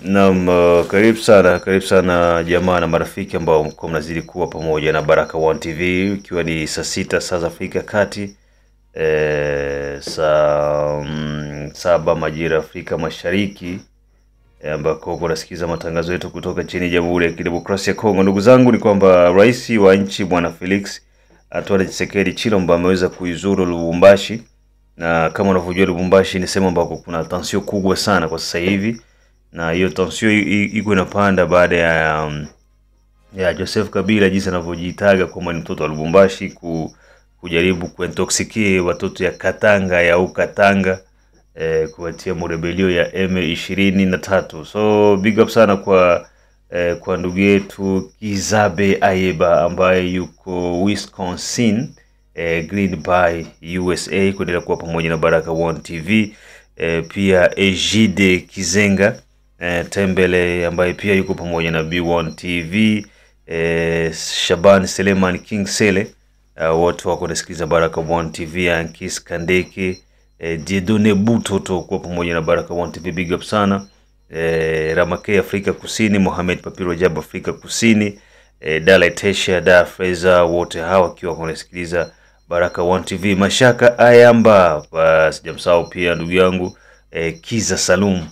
Naam, karibu sana jamaa na marafiki ambao mko mnazidi kuwa pamoja na Baraka One TV, ikiwa ni saa 6 saa za Afrika Kati, saa 7 majira Afrika Mashariki, ambako unasikiza matangazo yetu kutoka nchini Jamhuri ya Kidemokrasia ya Kongo. Ndugu zangu, ni kwamba rais wa nchi Bwana Felix Antoine Tshisekedi Tshilombo ameweza kuizuru Lubumbashi, na kama unavyojua Lubumbashi ni sehemu ambako kuna tension kubwa sana kwa sasa hivi, na hiyo tension iko inapanda baada ya Joseph Kabila jinsi anavyojitaga kwamba ni mtoto wa Lubumbashi kujaribu kuintoxicate watoto ya Katanga ya Ukatanga, kuwatia rebelio ya M23. So big up sana kwa ndugu yetu Kizabe Ayeba ambaye yuko Wisconsin, Green Bay USA, kuendelea kuwa pamoja na Baraka One TV. Pia Ejide Kizenga Tembele ambaye pia yuko pamoja na B1 TV, Shaban Seleman King Sele, wote wako nasikiliza Baraka One TV. Ankis Kandeke, Diedone Butoto kwa pamoja na Baraka One TV, big up sana. Ramake Afrika Kusini, Mohamed Papiro Jab Afrika Kusini, Dala Tesha Da Fraser, wote hawa kiwa wanasikiliza Baraka One TV. Mashaka Ayamba, sijamsahau pia ndugu yangu Kiza Salum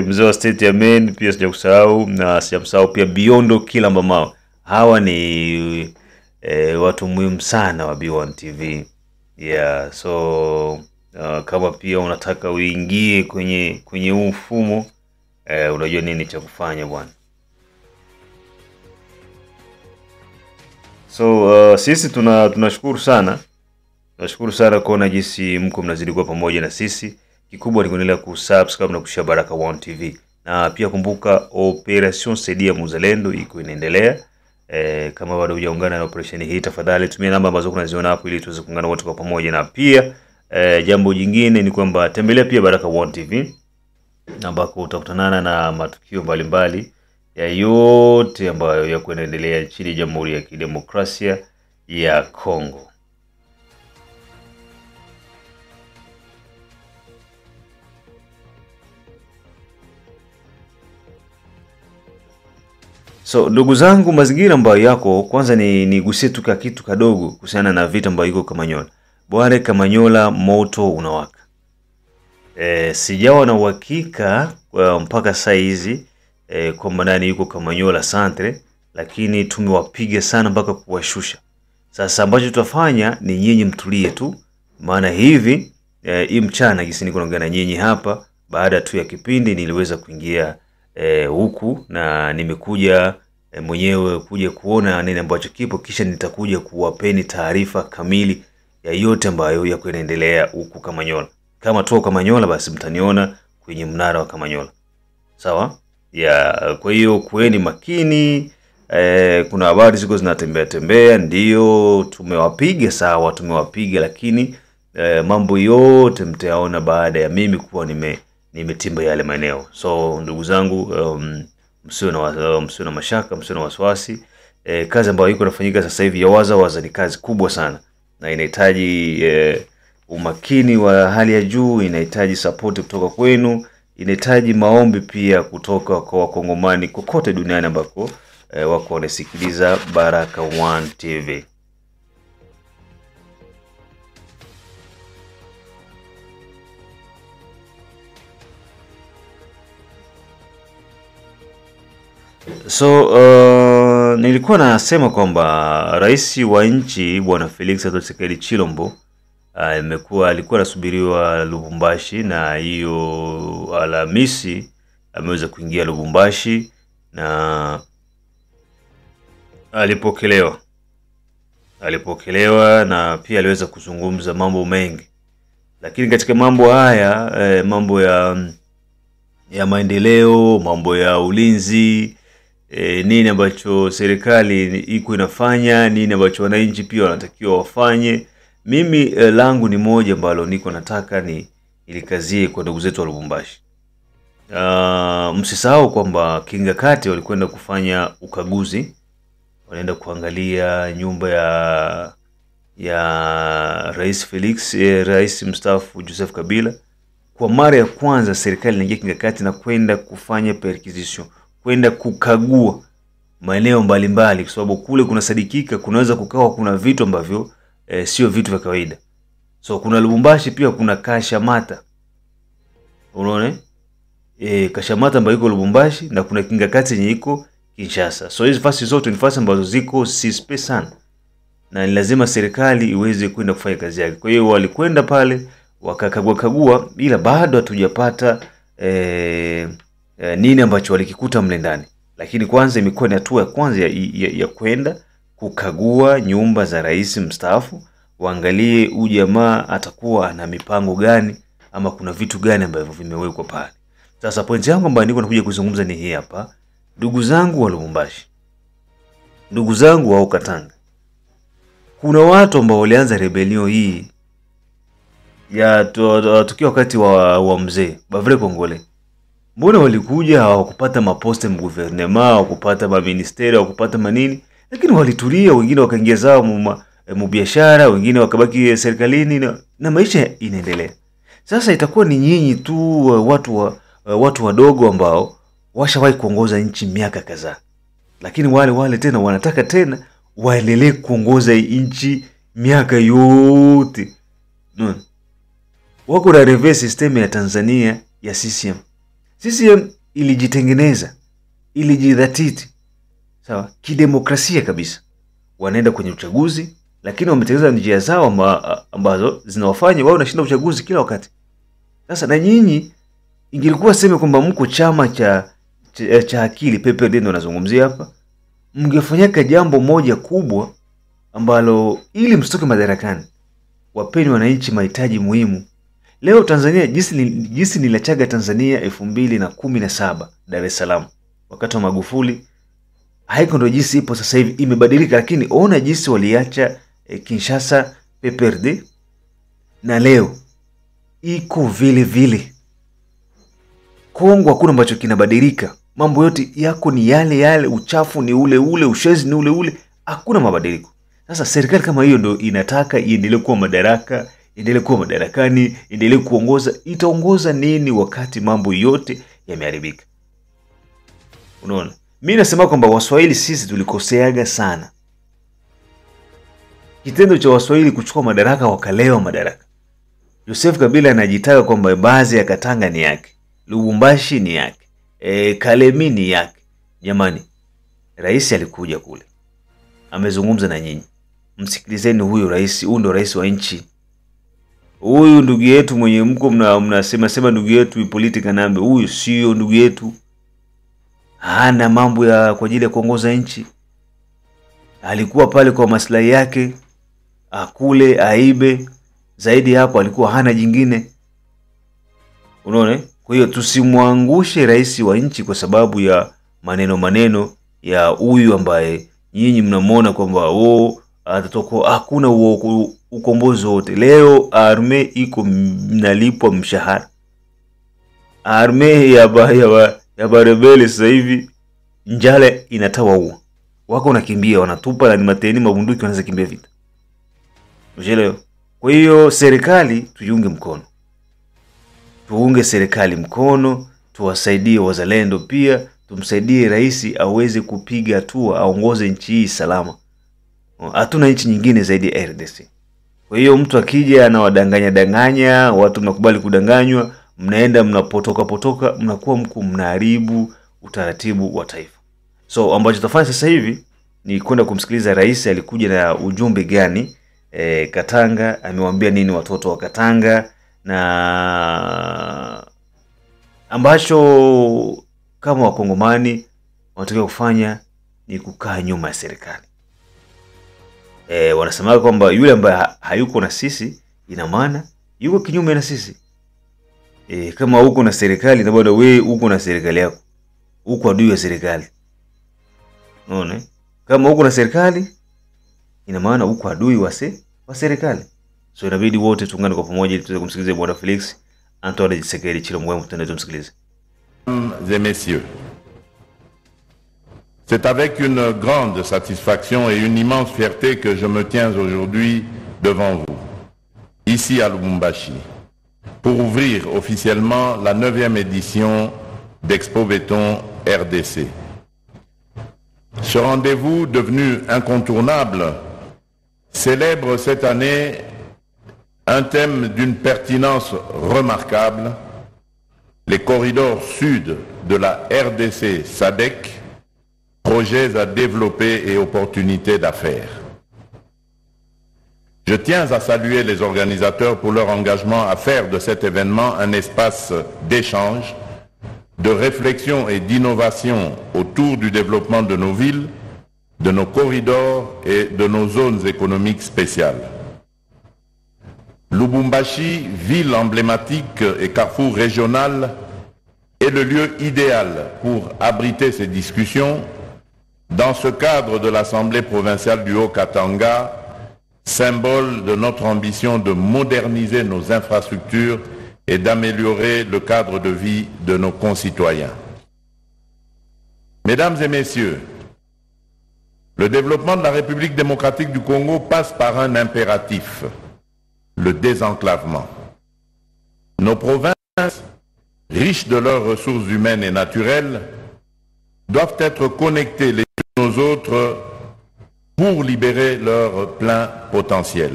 mzee wa state ya main pia sijakusahau, na sijamsahau pia Biondo kila Mbamao. Hawa ni watu muhimu sana wa B1 TV. Yeah, so kama pia unataka uingie kwenye huu mfumo, unajua nini cha kufanya bwana. So sisi tunashukuru sana. Tunashukuru sana kuona jinsi mko mnazidi kuwa pamoja na sisi. Kikubwa ni kuendelea kusubscribe na kushare Baraka One TV. Na pia kumbuka Operation Saidia Muzalendo iko inaendelea. Kama bado hujaungana na operation hii, tafadhali tumia namba ambazo unaziona hapo ili tuweze kuungana wote kwa pamoja. Na pia jambo jingine ni kwamba tembelea pia Baraka One TV, ambako utakutana na matukio mbalimbali ya yote ambayo yako yanaendelea nchini Jamhuri ya Kidemokrasia ya Kongo. So ndugu zangu, mazingira ambayo yako, kwanza nigusie tu kitu kadogo kuhusiana na vita ambayo iko Kamanyola. Bwana Kamanyola moto unawaka. Sijawa na uhakika mpaka saa hizi kwamba nani yuko Kamanyola Centre, lakini tumewapiga sana mpaka kuwashusha. Sasa ambacho tutafanya ni nyinyi mtulie tu, maana hivi hii mchana gisi niko naongea na nyinyi hapa, baada tu ya kipindi niliweza kuingia huku, na nimekuja mwenyewe kuja kuona nini ambacho kipo, kisha nitakuja kuwapeni taarifa kamili ya yote ambayo yako yanaendelea huku Kamanyola. Kama tu Kamanyola, basi mtaniona kwenye mnara wa Kamanyola. Sawa? Ya, kwa hiyo kueni makini. Kuna habari ziko zinatembea, ndio tumewapiga, sawa, tumewapiga, lakini mambo yote mtayaona baada ya mimi kuwa nimetimba yale maeneo. So ndugu zangu, msiwe na mashaka, msiwe na wasiwasi. Kazi ambayo iko inafanyika sasa hivi ya waza ni kazi kubwa sana, na inahitaji umakini wa hali ya juu, inahitaji support kutoka kwenu, inahitaji maombi pia kutoka kwa Wakongomani kokote duniani ambako wako wanasikiliza Baraka One TV. So nilikuwa nasema kwamba rais wa nchi Bwana Felix Antoine Tshisekedi Tshilombo alikuwa anasubiriwa Lubumbashi, na hiyo Alhamisi ameweza kuingia Lubumbashi na alipokelewa na pia aliweza kuzungumza mambo mengi. Lakini katika mambo haya, mambo ya maendeleo, mambo ya ulinzi, nini ambacho serikali iko inafanya, nini ambacho wananchi pia wanatakiwa wafanye, mimi langu ni moja ambalo niko nataka ilikazie kwa ndugu zetu wa Lubumbashi. Msisahau kwamba Kingakati walikwenda kufanya ukaguzi, wanaenda kuangalia nyumba ya Rais Felix, Rais mstaafu Joseph Kabila, kwa mara ya kwanza serikali inaingia kimkakati na kwenda kufanya perquisition, kwenda kukagua maeneo mbalimbali, kwa sababu kule kunasadikika kunaweza kukawa kuna vitu ambavyo sio vitu vya kawaida. So kuna Lubumbashi pia kuna Kashamata. Unaona? Kashamata ambayo iko Lubumbashi na kuna kimkakati yenye iko Kinshasa. So hizo fasi zote ni fasi ambazo ziko suspect sana. Na ni lazima serikali iweze kwenda kufanya kazi yake. Kwa hiyo walikwenda pale wakakagua, ila bado hatujapata nini ambacho walikikuta mle ndani. Lakini kwanza imekuwa ni hatua ya kwanza ya kwenda kukagua nyumba za rais mstaafu, waangalie huyu jamaa atakuwa ana mipango gani ama kuna vitu gani ambavyo vimewekwa pale. Sasa point yangu ambayo niko nakuja kuzungumza ni hii hapa. Ndugu zangu wa Lubumbashi, ndugu zangu wa Katanga, kuna watu ambao walianza rebellion hii ya tukio wakati wa mzee Bavile Kongole. Mbona walikuja hawakupata maposte mguvernema, hawakupata maministeri, hawakupata manini, lakini walitulia, wengine wakaingia zao mu biashara, wengine wakabaki serikalini na maisha inaendelea. Sasa itakuwa ni nyinyi tu watu wadogo ambao washawahi kuongoza nchi miaka kadhaa. Lakini wale tena wanataka tena waendelee kuongoza nchi miaka yote. No. Wako na reverse system ya Tanzania ya CCM. CCM ilijitengeneza, ilijidhatiti, sawa, kidemokrasia kabisa. Wanaenda kwenye uchaguzi, lakini wametengeneza njia zao ambazo zinawafanya wao nashinda uchaguzi kila wakati. Sasa na nyinyi ingilikuwa sema kwamba mko chama cha akili, PPRD ndio nazungumzia hapa, mngefanyaka jambo moja kubwa ambalo ili msitoke madarakani, wapeni wananchi mahitaji muhimu. Leo Tanzania jinsi nilachaga Tanzania 2017 Dar es Salaam wakati wa Magufuli, haiko ndo jinsi ipo sasa hivi, imebadilika. Lakini ona jinsi waliacha Kinshasa PPRD na leo iko vile vile. Kongo hakuna ambacho kinabadilika, mambo yote yako ni yale, uchafu ni ule, ushezi ni ule, hakuna mabadiliko. Sasa serikali kama hiyo ndo inataka iendelee kuwa madaraka, endelee kuwa madarakani, endelee kuongoza. Itaongoza nini wakati mambo yote yameharibika? Unaona? Mimi nasema kwamba Waswahili sisi tulikoseaga sana. Kitendo cha Waswahili kuchukua madaraka wakalewa madaraka. Joseph Kabila anajitaka kwamba baadhi ya Katanga ni yake, Lubumbashi ni yake, Kalemi ni yake. Jamani, rais alikuja kule, amezungumza na nyinyi. Msikilizeni huyo rais, huyu ndo rais wa nchi. Huyu ndugu yetu mwenye mko mnasema ndugu yetu ipolitika nambe, huyu sio ndugu yetu. Hana mambo ya kwa ajili ya kuongoza nchi. Alikuwa pale kwa maslahi yake, akule, aibe. Zaidi hapo alikuwa hana jingine. Unaona? Kwa hiyo tusimwangushe rais wa nchi kwa sababu ya maneno ya huyu ambaye nyinyi mnamuona kwamba atatoka, hakuna ukombozi wote. Leo arme iko mnalipwa mshahara. Arme ya barebele sasa hivi njala inatawaua. Wako nakimbia, wanatupa na mateni mabunduki, wanaanza kimbia vita. Unaelewa? Kwa hiyo serikali tuiunge mkono. Tuunge serikali mkono, tuwasaidie wazalendo pia, tumsaidie rais aweze kupiga hatua, aongoze nchi hii salama. Hatuna nchi nyingine zaidi ya RDC. Kwa hiyo mtu akija anawadanganya, watu mnakubali kudanganywa, mnaenda mnapotoka, mnakuwa mnaharibu utaratibu wa taifa. So ambacho tutafanya sasa hivi ni kwenda kumsikiliza rais alikuja na ujumbe gani Katanga, amewaambia nini watoto wa Katanga, na ambacho kama wakongomani wanatakiwa kufanya ni kukaa nyuma ya serikali. Wanasema kwamba yule ambaye hayuko na sisi ina maana yuko kinyume na sisi. Kama uko na serikali na bado wewe uko na serikali yako, uko adui ya serikali. Unaona? Kama uko na serikali ina maana uko adui wa serikali. So inabidi wote tuungane kwa pamoja ili tuweze kumsikiliza Bwana Felix Antoine Tshisekedi Tshilombo. Mtendeze msikilize. Mesdames et messieurs, c'est avec une grande satisfaction et une immense fierté que je me tiens aujourd'hui devant vous, ici à Lubumbashi, pour ouvrir officiellement la 9e édition d'Expo Béton RDC. Ce rendez-vous, devenu incontournable, célèbre cette année un thème d'une pertinence remarquable, les corridors sud de la RDC SADC, projets à développer et opportunités d'affaires. Je tiens à saluer les organisateurs pour leur engagement à faire de cet événement un espace d'échange, de réflexion et d'innovation autour du développement de nos villes, de nos corridors et de nos zones économiques spéciales. Lubumbashi, ville emblématique et carrefour régional, est le lieu idéal pour abriter ces discussions dans ce cadre de l'Assemblée provinciale du Haut-Katanga, symbole de notre ambition de moderniser nos infrastructures et d'améliorer le cadre de vie de nos concitoyens. Mesdames et messieurs, le développement de la République démocratique du Congo passe par un impératif, le désenclavement. Nos provinces, riches de leurs ressources humaines et naturelles, doivent être connectées les unes aux autres pour libérer leur plein potentiel.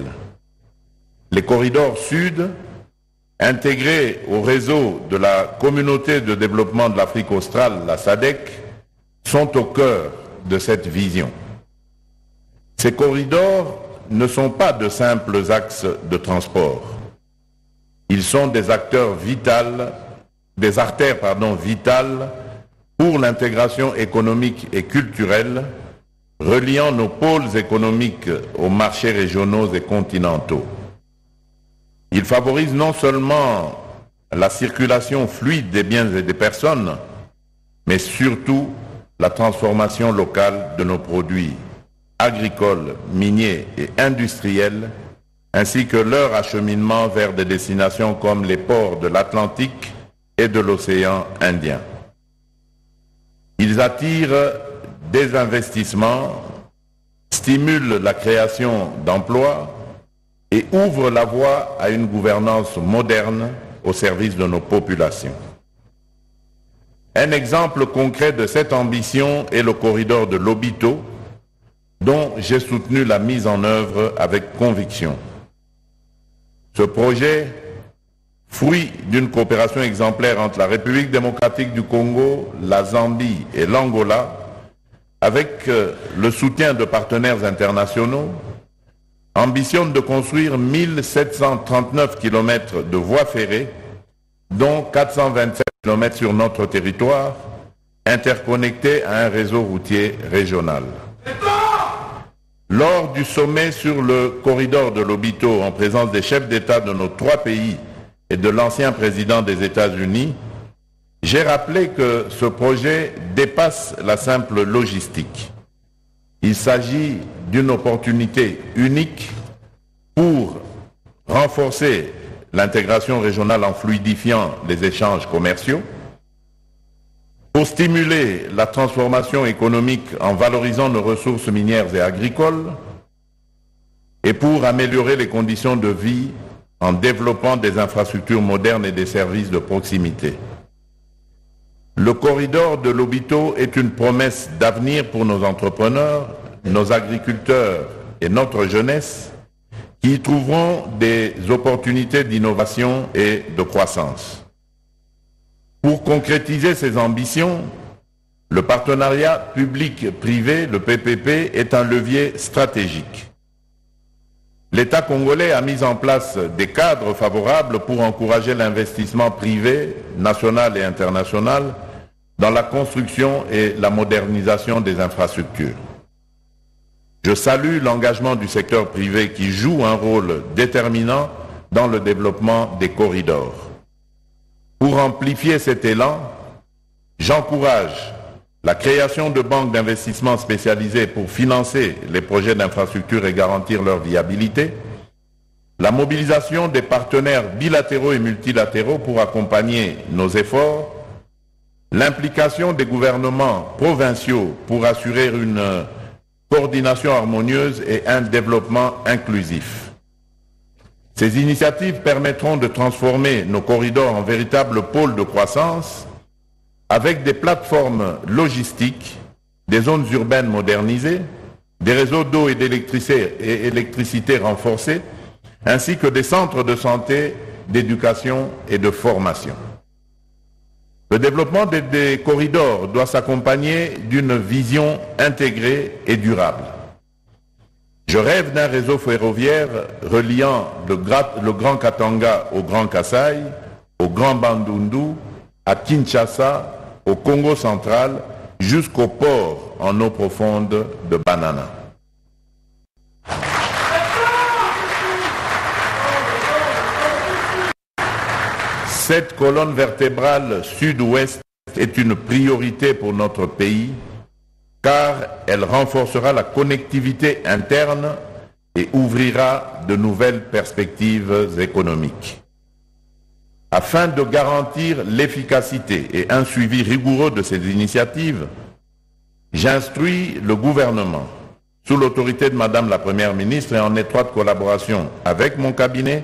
Les corridors sud, intégrés au réseau de la Communauté de développement de l'Afrique australe, la SADC, sont au cœur de cette vision. Ces corridors ne sont pas de simples axes de transport. Ils sont des artères vitales pour l'intégration économique et culturelle, reliant nos pôles économiques aux marchés régionaux et continentaux. Il favorise non seulement la circulation fluide des biens et des personnes, mais surtout la transformation locale de nos produits agricoles, miniers et industriels, ainsi que leur acheminement vers des destinations comme les ports de l'Atlantique et de l'océan Indien. Ils attirent des investissements, stimulent la création d'emplois et ouvrent la voie à une gouvernance moderne au service de nos populations. Un exemple concret de cette ambition est le corridor de Lobito, dont j'ai soutenu la mise en œuvre avec conviction. Ce projet, fruit d'une coopération exemplaire entre la République démocratique du Congo, la Zambie et l'Angola, avec le soutien de partenaires internationaux, ambitionne de construire 1739 km de voies ferrées, dont 427 km sur notre territoire, interconnectés à un réseau routier régional. Lors du sommet sur le corridor de Lobito, en présence des chefs d'État de nos 3 pays et de l'ancien président des États-Unis, j'ai rappelé que ce projet dépasse la simple logistique. Il s'agit d'une opportunité unique pour renforcer l'intégration régionale en fluidifiant les échanges commerciaux, pour stimuler la transformation économique en valorisant nos ressources minières et agricoles, et pour améliorer les conditions de vie en développant des infrastructures modernes et des services de proximité. Le corridor de Lobito est une promesse d'avenir pour nos entrepreneurs, nos agriculteurs et notre jeunesse, qui y trouveront des opportunités d'innovation et de croissance. Pour concrétiser ces ambitions, le partenariat public-privé, le PPP, est un levier stratégique. L'État congolais a mis en place des cadres favorables pour encourager l'investissement privé, national et international, dans la construction et la modernisation des infrastructures. Je salue l'engagement du secteur privé qui joue un rôle déterminant dans le développement des corridors. Pour amplifier cet élan, j'encourage la création de banques d'investissement spécialisées pour financer les projets d'infrastructure et garantir leur viabilité, la mobilisation des partenaires bilatéraux et multilatéraux pour accompagner nos efforts, l'implication des gouvernements provinciaux pour assurer une coordination harmonieuse et un développement inclusif. Ces initiatives permettront de transformer nos corridors en véritables pôles de croissance avec des plateformes logistiques, des zones urbaines modernisées, des réseaux d'eau et d'électricité renforcés, ainsi que des centres de santé, d'éducation et de formation. Le développement des corridors doit s'accompagner d'une vision intégrée et durable. Je rêve d'un réseau ferroviaire reliant le Grand Katanga au Grand Kasaï, au Grand Bandundu, à Kinshasa, au Congo central, jusqu'au port en eau profonde de Banana. Cette colonne vertébrale sud-ouest est une priorité pour notre pays car elle renforcera la connectivité interne et ouvrira de nouvelles perspectives économiques. Afin de garantir l'efficacité et un suivi rigoureux de ces initiatives, j'instruis le gouvernement, sous l'autorité de Madame la Première ministre et en étroite collaboration avec mon cabinet,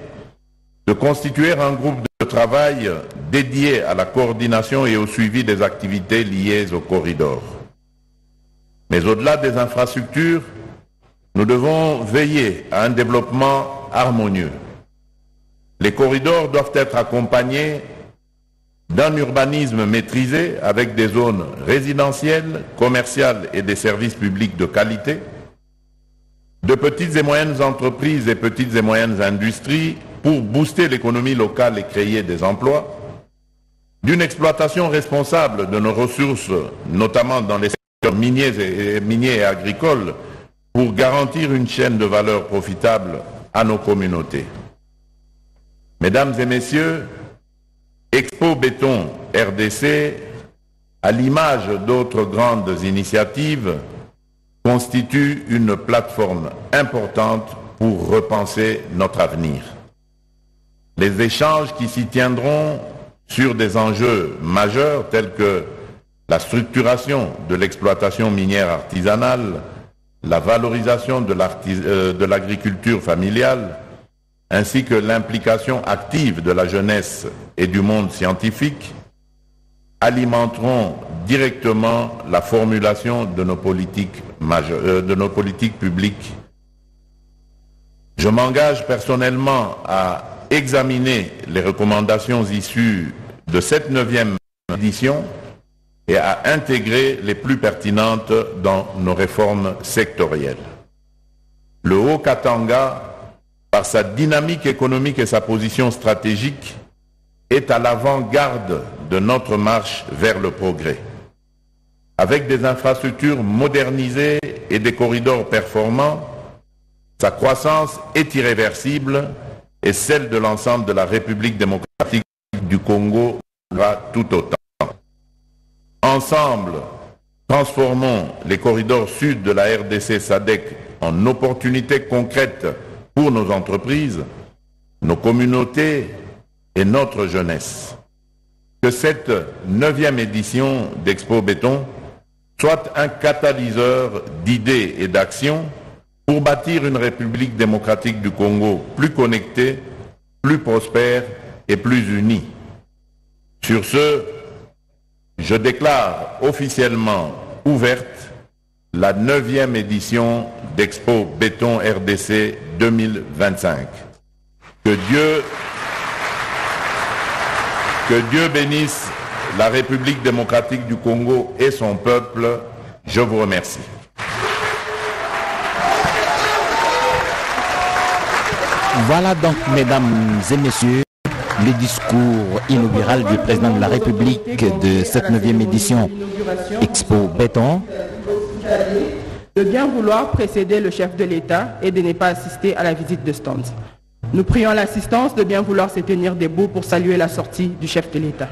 de constituer un groupe de travail dédié à la coordination et au suivi des activités liées au corridor. Mais au-delà des infrastructures, nous devons veiller à un développement harmonieux. Les corridors doivent être accompagnés d'un urbanisme maîtrisé avec des zones résidentielles, commerciales et des services publics de qualité, de petites et moyennes entreprises et petites et moyennes industries pour booster l'économie locale et créer des emplois, d'une exploitation responsable de nos ressources, notamment dans les secteurs miniers et agricoles, pour garantir une chaîne de valeur profitable à nos communautés. Mesdames et messieurs, Expo Béton RDC, à l'image d'autres grandes initiatives, constitue une plateforme importante pour repenser notre avenir. Les échanges qui s'y tiendront sur des enjeux majeurs tels que la structuration de l'exploitation minière artisanale, la valorisation de l'agriculture familiale, ainsi que l'implication active de la jeunesse et du monde scientifique, alimenteront directement la formulation de nos politiques publiques. Je m'engage personnellement à examiner les recommandations issues de cette 9e édition et à intégrer les plus pertinentes dans nos réformes sectorielles. Le Haut-Katanga, par sa dynamique économique et sa position stratégique, est à l'avant-garde de notre marche vers le progrès. Avec des infrastructures modernisées et des corridors performants, sa croissance est irréversible et celle de l'ensemble de la République démocratique du Congo va tout autant. Ensemble, transformons les corridors sud de la RDC SADC en opportunités concrètes pour nos entreprises, nos communautés et notre jeunesse. Que cette 9e édition d'Expo Béton soit un catalyseur d'idées et d'actions pour bâtir une République démocratique du Congo plus connectée, plus prospère et plus unie. Sur ce, je déclare officiellement ouverte la 9e édition d'Expo Béton RDC 2025. Que Dieu bénisse la République démocratique du Congo et son peuple. Je vous remercie. Voilà donc, mesdames et messieurs, le discours inaugural du président de la République de cette 9e édition Expo Béton. De bien vouloir précéder le chef de l'État et de ne pas assister à la visite de stand. Nous prions l'assistance de bien vouloir se tenir debout pour saluer la sortie du chef de l'État.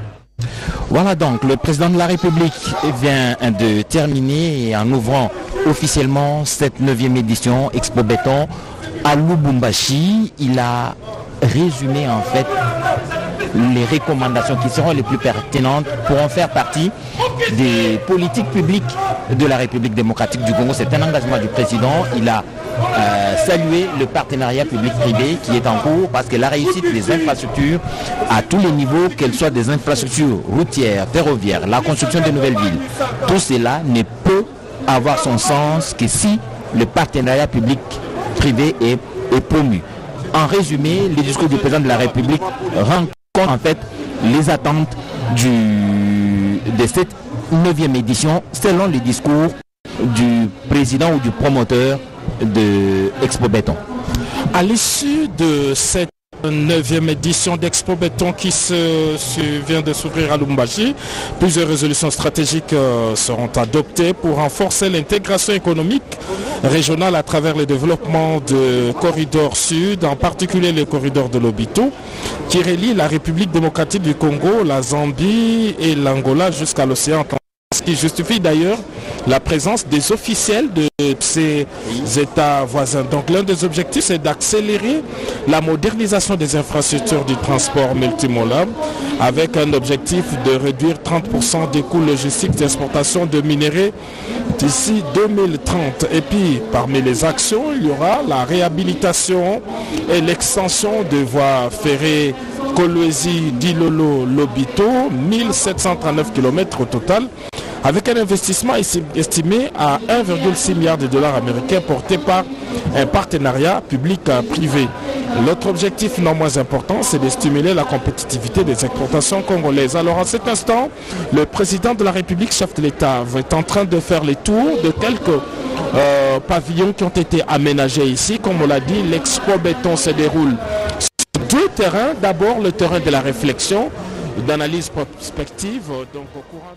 Voilà donc, le président de la République vient de terminer en ouvrant officiellement cette 9e édition Expo Béton à Lubumbashi. Il a résumé en fait les recommandations qui seront les plus pertinentes pour en faire partie des politiques publiques de la République démocratique du Congo. C'est un engagement du président. Il a saluer le partenariat public-privé qui est en cours, parce que la réussite des infrastructures à tous les niveaux, qu'elles soient des infrastructures routières, ferroviaires, la construction de nouvelles villes, tout cela ne peut avoir son sens que si le partenariat public-privé est promu. En résumé, le discours du président de la République rend compte en fait les attentes de cette 9e édition selon le discours du président ou du promoteur de Expo Béton. À l'issue de cette 9e édition d'Expo Béton qui vient de s'ouvrir à Lubumbashi, plusieurs résolutions stratégiques seront adoptées pour renforcer l'intégration économique régionale à travers le développement de corridors sud, en particulier le corridor de Lobito, qui relie la République démocratique du Congo, la Zambie et l'Angola jusqu'à l'océan Atlantique, ce qui justifie d'ailleurs la présence des officiels de ces États voisins. Donc l'un des objectifs, c'est d'accélérer la modernisation des infrastructures du transport multimodal avec un objectif de réduire 30% des coûts logistiques d'exportation de minerais d'ici 2030. Et puis, parmi les actions, il y aura la réhabilitation et l'extension de voies ferrées Kolwezi, Dilolo, Lobito, 1739 km au total, avec un investissement estimé à 1,6 milliard de dollars américains porté par un partenariat public-privé. L'autre objectif non moins important, c'est de stimuler la compétitivité des exportations congolaises. Alors à cet instant, le président de la République, chef de l'État, est en train de faire les tours de quelques pavillons qui ont été aménagés ici. Comme on l'a dit, l'Expo Béton se déroule sur 2 terrains. D'abord le terrain de la réflexion, d'analyse prospective, donc au courant...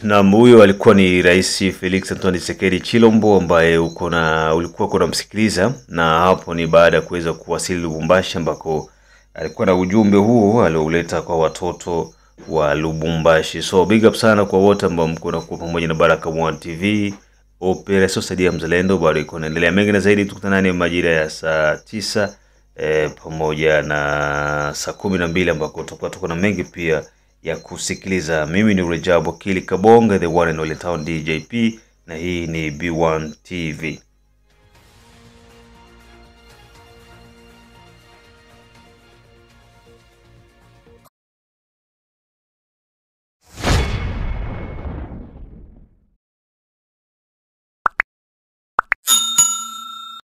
Na huyo alikuwa ni Rais Felix Antoine Tshisekedi Chilombo ambaye ulikuwa kuna msikiliza, na hapo ni baada ya kuweza kuwasili Lubumbashi ambako alikuwa na ujumbe huo alioleta kwa watoto wa Lubumbashi. So big up sana kwa wote ambao mko na kuwa pamoja na Baraka1 TV. Operation Saidia Mzalendo bado iko inaendelea. Mengi na zaidi tukutanane majira ya saa 9 pamoja na saa 12 ambako tutakuwa na mengi pia ya kusikiliza. Mimi ni Rajab Wakili Kabonga, the one and only town DJP, na hii ni B1 TV.